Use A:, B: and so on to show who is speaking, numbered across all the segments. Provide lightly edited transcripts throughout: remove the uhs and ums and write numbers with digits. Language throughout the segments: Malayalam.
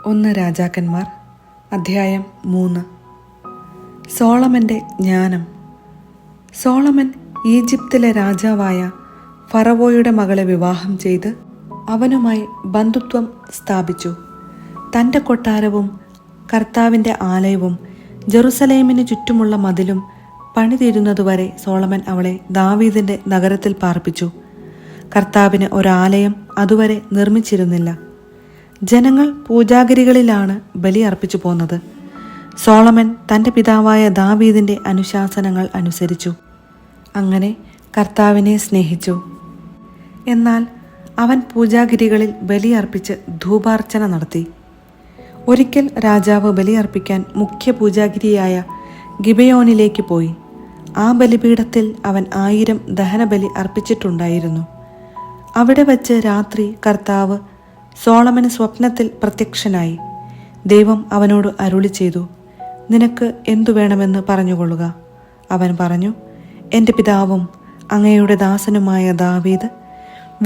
A: ഒന്ന് രാജാക്കന്മാർ അധ്യായം 3. സോളമൻ്റെ ജ്ഞാനം. സോളമൻ ഈജിപ്തിലെ രാജാവായ ഫറവോയുടെ മകളെ വിവാഹം ചെയ്ത് അവനുമായി ബന്ധുത്വം സ്ഥാപിച്ചു. തൻ്റെ കൊട്ടാരവും കർത്താവിൻ്റെ ആലയവും ജെറുസലേമിന് ചുറ്റുമുള്ള മതിലും പണിതീരുന്നതുവരെ സോളമൻ അവളെ ദാവീദിൻ്റെ നഗരത്തിൽ പാർപ്പിച്ചു. കർത്താവിന് ഒരാലയം അതുവരെ നിർമ്മിച്ചിരുന്നില്ല. ജനങ്ങൾ പൂജാഗിരികളിലാണ് ബലി അർപ്പിച്ചു പോന്നത്. സോളമൻ തൻ്റെ പിതാവായ ദാവീദിൻ്റെ അനുശാസനങ്ങൾ അനുസരിച്ചു. അങ്ങനെ കർത്താവിനെ സ്നേഹിച്ചു. എന്നാൽ അവൻ പൂജാഗിരികളിൽ ബലിയർപ്പിച്ച് ധൂപാർച്ചന നടത്തി. ഒരിക്കൽ രാജാവ് ബലിയർപ്പിക്കാൻ മുഖ്യ പൂജാഗിരിയായ ഗിബയോനിലേക്ക് പോയി. ആ ബലിപീഠത്തിൽ അവൻ 1000 ദഹനബലി അർപ്പിച്ചിട്ടുണ്ടായിരുന്നു. അവിടെ വച്ച് രാത്രി കർത്താവ് സോളമന് സ്വപ്നത്തിൽ പ്രത്യക്ഷനായി. ദൈവം അവനോട് അരുളി ചെയ്തു, നിനക്ക് എന്തു വേണമെന്ന് പറഞ്ഞുകൊള്ളുക. അവൻ പറഞ്ഞു, എൻ്റെ പിതാവും അങ്ങയുടെ ദാസനുമായ ദാവീദ്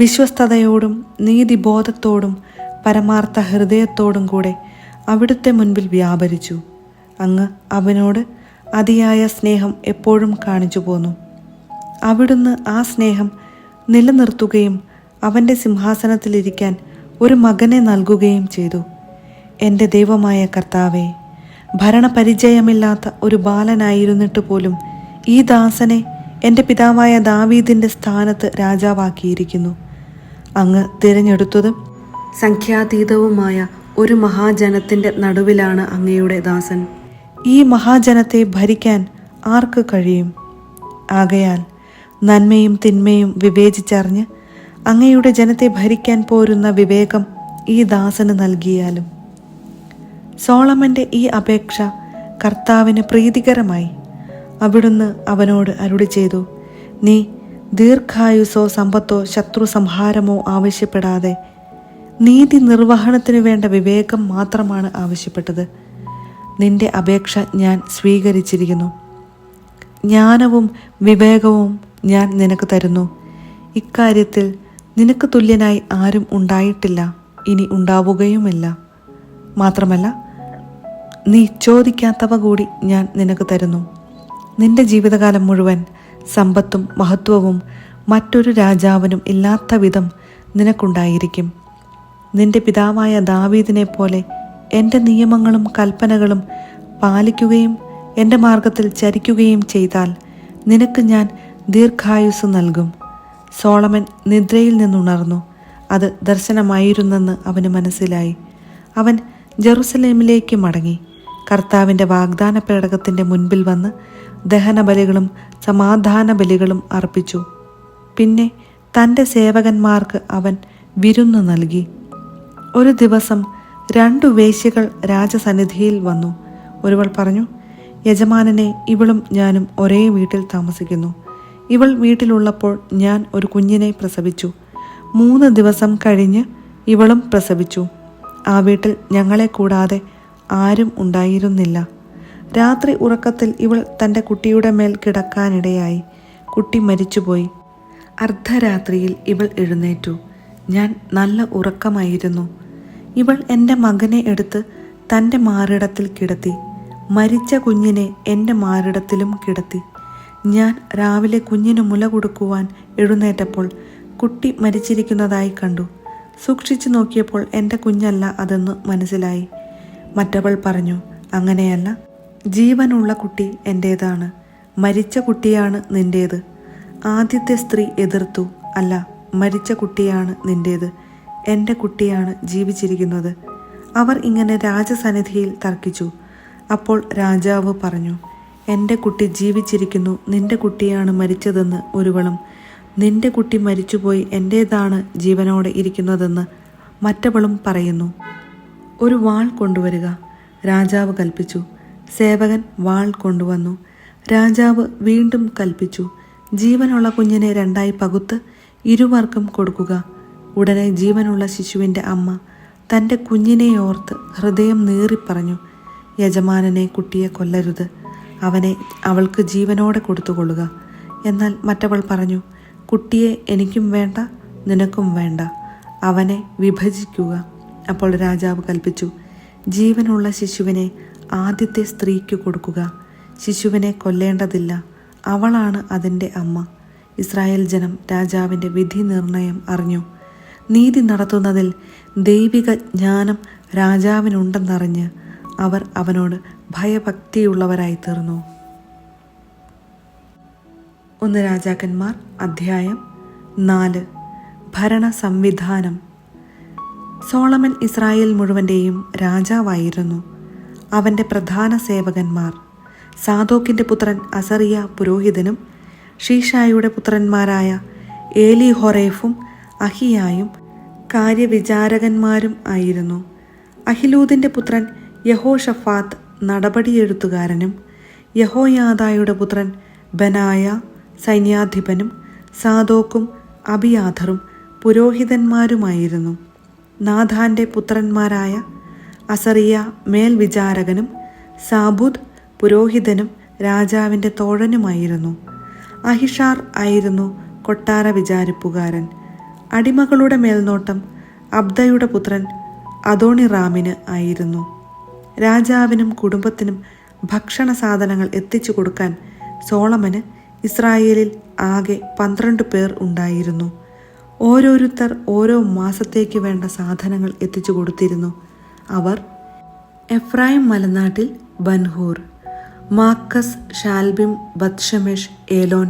A: വിശ്വസ്തയോടും നീതിബോധത്തോടും പരമാർത്ഥ ഹൃദയത്തോടും കൂടെ അവിടുത്തെ മുൻപിൽ വ്യാപരിച്ചു. അങ്ങ് അവനോട് അതിയായ സ്നേഹം എപ്പോഴും കാണിച്ചു പോന്നു. അവിടുന്ന് ആ സ്നേഹം നിലനിർത്തുകയും അവൻ്റെ സിംഹാസനത്തിലിരിക്കാൻ ഒരു മകനെ നൽകുകയും ചെയ്തു. എൻ്റെ ദൈവമായ കർത്താവേ, ഭരണപരിചയമില്ലാത്ത ഒരു ബാലനായിരുന്നിട്ട് പോലും ഈ ദാസനെ എൻ്റെ പിതാവായ ദാവീദിൻ്റെ സ്ഥാനത്ത് രാജാവാക്കിയിരിക്കുന്നു. അങ്ങ് തിരഞ്ഞെടുത്തതും സംഖ്യാതീതവുമായ ഒരു മഹാജനത്തിൻ്റെ നടുവിലാണ് അങ്ങയുടെ ദാസൻ. ഈ മഹാജനത്തെ ഭരിക്കാൻ ആർക്ക് കഴിയും? ആകയാൽ നന്മയും തിന്മയും വിവേചിച്ചറിഞ്ഞ് അങ്ങയുടെ ജനത്തെ ഭരിക്കാൻ പോരുന്ന വിവേകം ഈ ദാസന് നൽകിയാലും. സോളമൻ്റെ ഈ അപേക്ഷ കർത്താവിന് പ്രീതികരമായി. അവിടുന്ന് അവനോട് അരുളി ചെയ്തു, നീ ദീർഘായുസോ സമ്പത്തോ ശത്രു സംഹാരമോ ആവശ്യപ്പെടാതെ നീതി നിർവഹണത്തിനു വേണ്ട വിവേകം മാത്രമാണ് ആവശ്യപ്പെട്ടത്. നിന്റെ അപേക്ഷ ഞാൻ സ്വീകരിച്ചിരിക്കുന്നു. ജ്ഞാനവും വിവേകവും ഞാൻ നിനക്ക് തരുന്നു. ഇക്കാര്യത്തിൽ നിനക്ക് തുല്യനായി ആരും ഉണ്ടായിട്ടില്ല, ഇനി ഉണ്ടാവുകയുമില്ല. മാത്രമല്ല, നീ ചോദിക്കാത്തവ കൂടി ഞാൻ നിനക്ക് തരുന്നു. നിന്റെ ജീവിതകാലം മുഴുവൻ സമ്പത്തും മഹത്വവും മറ്റൊരു രാജാവിനും ഇല്ലാത്ത വിധം നിനക്കുണ്ടായിരിക്കും. നിന്റെ പിതാവായ ദാവീദിനെ പോലെ എൻ്റെ നിയമങ്ങളും കൽപ്പനകളും പാലിക്കുകയും എൻ്റെ മാർഗത്തിൽ ചരിക്കുകയും ചെയ്താൽ നിനക്ക് ഞാൻ ദീർഘായുസ് നൽകും. സോളമൻ നിദ്രയിൽ നിന്നുണർന്നു. അത് ദർശനമായിരുന്നെന്ന് അവന് മനസ്സിലായി. അവൻ ജെറുസലേമിലേക്ക് മടങ്ങി കർത്താവിൻ്റെ വാഗ്ദാന പേടകത്തിൻ്റെ മുൻപിൽ വന്ന് ദഹനബലികളും സമാധാന ബലികളും അർപ്പിച്ചു. പിന്നെ തൻ്റെ സേവകന്മാർക്ക് അവൻ വിരുന്ന് നൽകി. ഒരു ദിവസം 2 വേശ്യകൾ രാജസന്നിധിയിൽ വന്നു. ഒരുവൾ പറഞ്ഞു, യജമാനനെ, ഇവളും ഞാനും ഒരേ വീട്ടിൽ താമസിക്കുന്നു. ഇവൾ വീട്ടിലുള്ളപ്പോൾ ഞാൻ ഒരു കുഞ്ഞിനെ പ്രസവിച്ചു. 3 ദിവസം കഴിഞ്ഞ് ഇവളും പ്രസവിച്ചു. ആ വീട്ടിൽ ഞങ്ങളെ കൂടാതെ ആരും ഉണ്ടായിരുന്നില്ല. രാത്രി ഉറക്കത്തിൽ ഇവൾ തൻ്റെ കുട്ടിയുടെ മേൽ കിടക്കാനിടയായി. കുട്ടി മരിച്ചുപോയി. അർദ്ധരാത്രിയിൽ ഇവൾ എഴുന്നേറ്റു. ഞാൻ നല്ല ഉറക്കമായിരുന്നു. ഇവൾ എൻ്റെ മകനെ എടുത്ത് തൻ്റെ മാറിടത്തിൽ കിടത്തി. മരിച്ച കുഞ്ഞിനെ എൻ്റെ മാറിടത്തിലും കിടത്തി. ഞാൻ രാവിലെ കുഞ്ഞിന് മുല കൊടുക്കുവാൻ എഴുന്നേറ്റപ്പോൾ കുട്ടി മരിച്ചിരിക്കുന്നതായി കണ്ടു. സൂക്ഷിച്ചു നോക്കിയപ്പോൾ എൻ്റെ കുഞ്ഞല്ല അതെന്ന് മനസ്സിലായി. മറ്റവൾ പറഞ്ഞു, അങ്ങനെയല്ല, ജീവനുള്ള കുട്ടി എൻ്റേതാണ്, മരിച്ച കുട്ടിയാണ് നിൻ്റേത്. ആദ്യത്തെ സ്ത്രീ എതിർത്തു, അല്ല, മരിച്ച കുട്ടിയാണ് നിൻ്റേത്, എൻ്റെ കുട്ടിയാണ് ജീവിച്ചിരിക്കുന്നത്. അവർ ഇങ്ങനെ രാജസന്നിധിയിൽ തർക്കിച്ചു. അപ്പോൾ രാജാവ് പറഞ്ഞു, എൻ്റെ കുട്ടി ജീവിച്ചിരിക്കുന്നു, നിന്റെ കുട്ടിയാണ് മരിച്ചതെന്ന് ഒരുവളും, നിന്റെ കുട്ടി മരിച്ചുപോയി, എൻ്റേതാണ് ജീവനോടെ ഇരിക്കുന്നതെന്ന് മറ്റവളും പറയുന്നു. ഒരു വാൾ കൊണ്ടുവരിക, രാജാവ് കൽപ്പിച്ചു. സേവകൻ വാൾ കൊണ്ടുവന്നു. രാജാവ് വീണ്ടും കൽപ്പിച്ചു, ജീവനുള്ള കുഞ്ഞിനെ 2 പകുത്ത് ഇരുവർക്കും കൊടുക്കുക. ഉടനെ ജീവനുള്ള ശിശുവിൻ്റെ അമ്മ തൻ്റെ കുഞ്ഞിനെ ഓർത്ത് ഹൃദയം നീറിപ്പറഞ്ഞു, യജമാനനെ, കുട്ടിയെ കൊല്ലരുത്, അവനെ അവൾക്ക് ജീവനോടെ കൊടുത്തുകൊള്ളുക. എന്നാൽ മറ്റവൾ പറഞ്ഞു, കുട്ടിയെ എനിക്കും വേണ്ട, നിനക്കും വേണ്ട, അവനെ വിഭജിക്കുക. അപ്പോൾ രാജാവ് കൽപ്പിച്ചു, ജീവനുള്ള ശിശുവിനെ ആദ്യത്തെ സ്ത്രീക്ക് കൊടുക്കുക. ശിശുവിനെ കൊല്ലേണ്ടതില്ല, അവളാണ് അതിൻ്റെ അമ്മ. ഇസ്രായേൽ ജനം രാജാവിൻ്റെ വിധി നിർണയം അറിഞ്ഞു. നീതി നടത്തുന്നതിൽ ദൈവിക ജ്ഞാനം രാജാവിനുണ്ടെന്നറിഞ്ഞ് അവർ അവനോട് ഭയഭക്തിയുള്ളവരായി തീർന്നു. 1 രാജാക്കന്മാർ അധ്യായം 4. ഭരണ സംവിധാനം. സോളമൻ ഇസ്രായേൽ മുഴുവൻ്റെയും രാജാവായിരുന്നു. അവൻ്റെ പ്രധാന സേവകന്മാർ സാദോക്കിൻ്റെ പുത്രൻ അസറിയ പുരോഹിതനും ഷീഷായുടെ പുത്രന്മാരായ ഏലിഹൊറേഫും അഹിയായും കാര്യവിചാരകന്മാരും ആയിരുന്നു. അഹിലൂദിൻ്റെ പുത്രൻ യഹോഷഫാത്ത് നടപടിയെഴുത്തുകാരനും യഹോയാദായുടെ പുത്രൻ ബനായ സൈന്യാധിപനും സാദോക്കും അബിയാഥറും പുരോഹിതന്മാരുമായിരുന്നു. നാഥാൻ്റെ പുത്രന്മാരായ അസറിയ മേൽവിചാരകനും സാബൂദ് പുരോഹിതനും രാജാവിൻ്റെ തോഴനുമായിരുന്നു. അഹിഷാർ ആയിരുന്നു കൊട്ടാര വിചാരിപ്പുകാരൻ. അടിമകളുടെ മേൽനോട്ടം അബ്ദയുടെ പുത്രൻ അദോണിറാമിന് ആയിരുന്നു. രാജാവിനും കുടുംബത്തിനും ഭക്ഷണ സാധനങ്ങൾ എത്തിച്ചു കൊടുക്കാൻ സോളമന് ഇസ്രായേലിൽ ആകെ 12 പേർ ഉണ്ടായിരുന്നു. ഓരോരുത്തർ ഓരോ മാസത്തേക്ക് വേണ്ട സാധനങ്ങൾ എത്തിച്ചു കൊടുത്തിരുന്നു. അവർ എഫ്രായിം മലനാട്ടിൽ ബൻഹൂർ, മാക്കസ്, ഷാൽബിം, ബത്ഷമെഷ്, ഏലോൻ,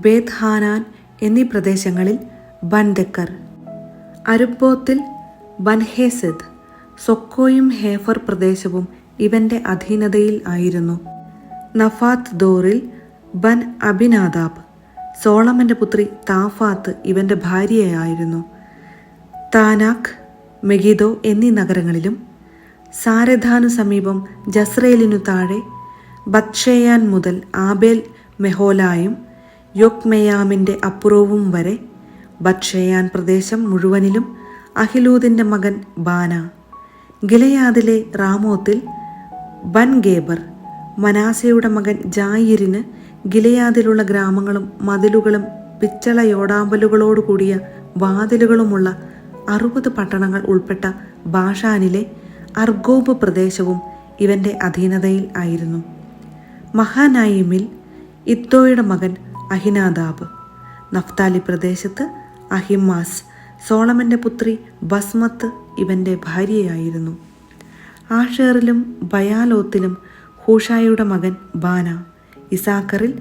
A: ബേത് ഹാനാൻ എന്നീ പ്രദേശങ്ങളിൽ ബൻദെക്കർ, അരുബ്ബോത്തിൽ ബൻഹേസെദ്, സൊക്കോയും ഹേഫർ പ്രദേശവും ഇവൻ്റെ അധീനതയിൽ ആയിരുന്നു. നഫാത്ത് ദോറിൽ ബൻ അബിനാദാബ്, സോളമൻ്റെ പുത്രി താഫാത്ത് ഇവൻ്റെ ഭാര്യയായിരുന്നു. താനാഖ്, മെഗിദോ എന്നീ നഗരങ്ങളിലും സാരെധാനു സമീപം ജസ്രേലിനു താഴെ ബത്ഷേയാൻ മുതൽ ആബേൽ മെഹോലായും യൊക്മെയാമിൻ്റെ അപ്പുറവും വരെ ബത്ഷേയാൻ പ്രദേശം മുഴുവനിലും അഹിലൂദിൻ്റെ മകൻ ബാന, ഗിലെയാദിലെ റാമോത്തിൽ ബൻഗേബർ, മനാസയുടെ മകൻ ജായിരിന് ഗിലെയാദിലുള്ള ഗ്രാമങ്ങളും മതിലുകളും പിച്ചളയോടാമ്പലുകളോടുകൂടിയ വാതിലുകളുമുള്ള 60 പട്ടണങ്ങൾ ഉൾപ്പെട്ട ബാഷാനിലെ അർഗോബ് പ്രദേശവും ഇവൻ്റെ അധീനതയിൽ ആയിരുന്നു. മഹാനായിമിൽ ഇദ്ദോയുടെ മകൻ അഹിനാദാബ്, നഫ്താലി പ്രദേശത്ത് അഹിമാസ്, സോളമൻ്റെ പുത്രി ബസ്മത്ത് ഇവൻ്റെ ഭാര്യയായിരുന്നു. ആഷേറിലും ബയാലോത്തിലും ഹൂഷായുടെ മകൻ ബാന, ഇസാക്കറിൽ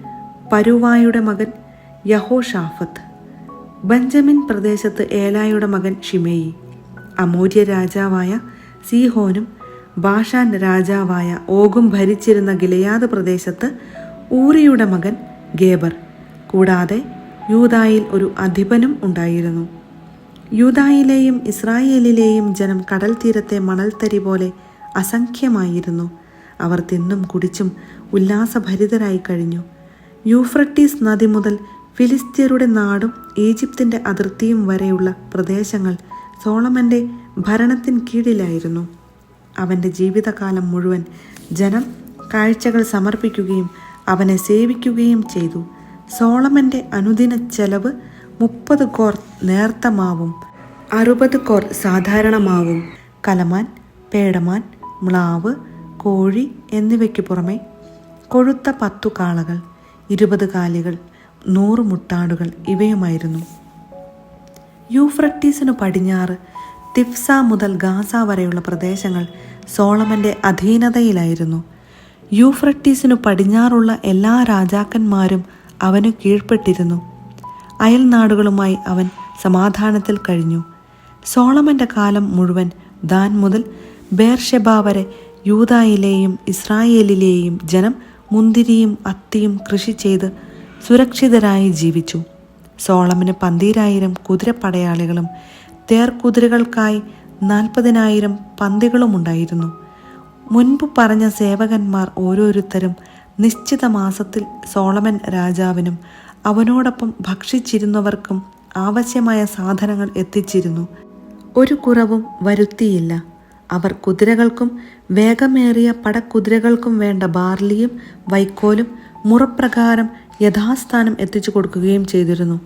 A: പരുവായുടെ മകൻ യഹോഷാഫത്ത്, ബെഞ്ചമിൻ പ്രദേശത്ത് ഏലായുടെ മകൻ ഷിമെയി, അമോര്യ രാജാവായ സീഹോനും ബാഷാൻ രാജാവായ ഓഗും ഭരിച്ചിരുന്ന ഗിലെയാദ് പ്രദേശത്ത് ഊറിയുടെ മകൻ ഗേബർ. കൂടാതെ യൂദായിൽ ഒരു അധിപനും ഉണ്ടായിരുന്നു. യൂദായിലെയും ഇസ്രായേലിലെയും ജനം കടൽ തീരത്തെ മണൽത്തരി പോലെ അസംഖ്യമായിരുന്നു. അവർ തിന്നും കുടിച്ചും ഉല്ലാസഭരിതരായി കഴിഞ്ഞു. യൂഫ്രട്ടീസ് നദി മുതൽ ഫിലിസ്ത്യരുടെ നാടും ഈജിപ്തിൻ്റെ അതിർത്തിയും വരെയുള്ള പ്രദേശങ്ങൾ സോളമൻ്റെ ഭരണത്തിൻ കീഴിലായിരുന്നു. അവൻ്റെ ജീവിതകാലം മുഴുവൻ ജനം കാഴ്ചകൾ സമർപ്പിക്കുകയും അവനെ സേവിക്കുകയും ചെയ്തു. സോളമൻ്റെ അനുദിന ചെലവ് 30 കോർ നേർത്ത മാവും 60 കോർ സാധാരണ മാവും, കലമാൻ, പേടമാൻ, മ്ലാവ്, കോഴി എന്നിവയ്ക്ക് പുറമെ കൊഴുത്ത 10 കാളകൾ, 20 കാലികൾ, 100 മുട്ടാടുകൾ ഇവയുമായിരുന്നു. യൂഫ്രട്ടീസിനു പടിഞ്ഞാറ് തിഫ്സ മുതൽ ഗാസ വരെയുള്ള പ്രദേശങ്ങൾ സോളമൻ്റെ അധീനതയിലായിരുന്നു. യൂഫ്രട്ടീസിനു പടിഞ്ഞാറുള്ള എല്ലാ രാജാക്കന്മാരും അവനു കീഴ്പ്പെട്ടിരുന്നു. അയൽനാടുകളുമായി അവൻ സമാധാനത്തിൽ കഴിഞ്ഞു. സോളമൻ്റെ കാലം മുഴുവൻ ദാൻ മുതൽ ബേർഷെബ വരെ യൂദായിലെയും ഇസ്രായേലിലെയും ജനം മുന്തിരിയും അത്തിയും കൃഷി ചെയ്ത് സുരക്ഷിതരായി ജീവിച്ചു. സോളമന് 12,000 കുതിരപ്പടയാളികളും തേർക്കുതിരകൾക്കായി 40,000 പന്തികളുമുണ്ടായിരുന്നു. മുൻപ് പറഞ്ഞ സേവകന്മാർ ഓരോരുത്തരും നിശ്ചിത മാസത്തിൽ സോളമൻ രാജാവിനും അവനോടൊപ്പം ഭക്ഷിച്ചിരുന്നവർക്കും ആവശ്യമായ സാധനങ്ങൾ എത്തിച്ചിരുന്നു. ഒരു കുറവും വരുത്തിയില്ല. അവർ കുതിരകൾക്കും വേഗമേറിയ പടക്കുതിരകൾക്കും വേണ്ട ബാർലിയും വൈക്കോലും മുറപ്രകാരം യഥാസ്ഥാനം എത്തിച്ചു കൊടുക്കുകയും ചെയ്തിരുന്നു.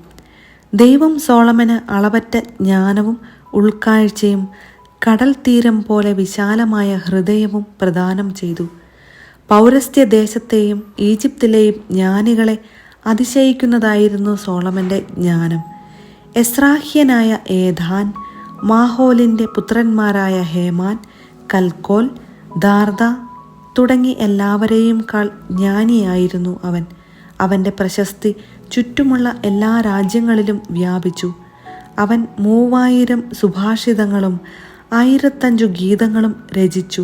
A: ദൈവം സോളമന് അളവറ്റ ജ്ഞാനവും ഉൾക്കാഴ്ചയും കടൽ തീരം പോലെ വിശാലമായ ഹൃദയവും പ്രദാനം ചെയ്തു. പൗരസ്ത്യ ദേശത്തെയും ഈജിപ്തിലെയും ജ്ഞാനികളെ അതിശയിക്കുന്നതായിരുന്നു സോളമൻ്റെ ജ്ഞാനം. എസ്രാഹ്യനായ ഏഥാൻ, മാഹോലിൻ്റെ പുത്രന്മാരായ ഹേമാൻ, കൽക്കോൽ, ദാർദ തുടങ്ങി എല്ലാവരെയുംക്കാൾ ജ്ഞാനിയായിരുന്നു അവൻ. അവൻ്റെ പ്രശസ്തി ചുറ്റുമുള്ള എല്ലാ രാജ്യങ്ങളിലും വ്യാപിച്ചു. അവൻ 3000 സുഭാഷിതങ്ങളും 1005 ഗീതങ്ങളും രചിച്ചു.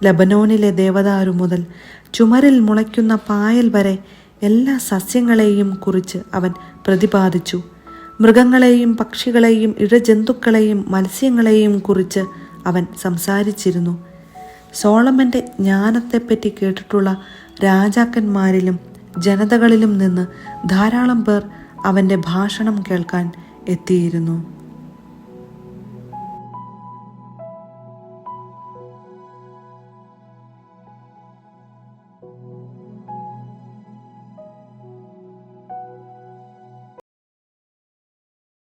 A: ലബനോനിലെ ദേവദാരു മുതൽ ചുമരിൽ മുളയ്ക്കുന്ന പായൽ വരെ എല്ലാ സസ്യങ്ങളെയും കുറിച്ച് അവൻ പ്രതിപാദിച്ചു. മൃഗങ്ങളെയും പക്ഷികളെയും ഇഴജന്തുക്കളെയും മത്സ്യങ്ങളെയും കുറിച്ച് അവൻ സംസാരിച്ചിരുന്നു. സോളമൻ്റെ ജ്ഞാനത്തെപ്പറ്റി കേട്ടിട്ടുള്ള രാജാക്കന്മാരിലും ജനതകളിലും നിന്ന് ധാരാളം പേർ അവൻ്റെ ഭാഷണം കേൾക്കാൻ എത്തിയിരുന്നു.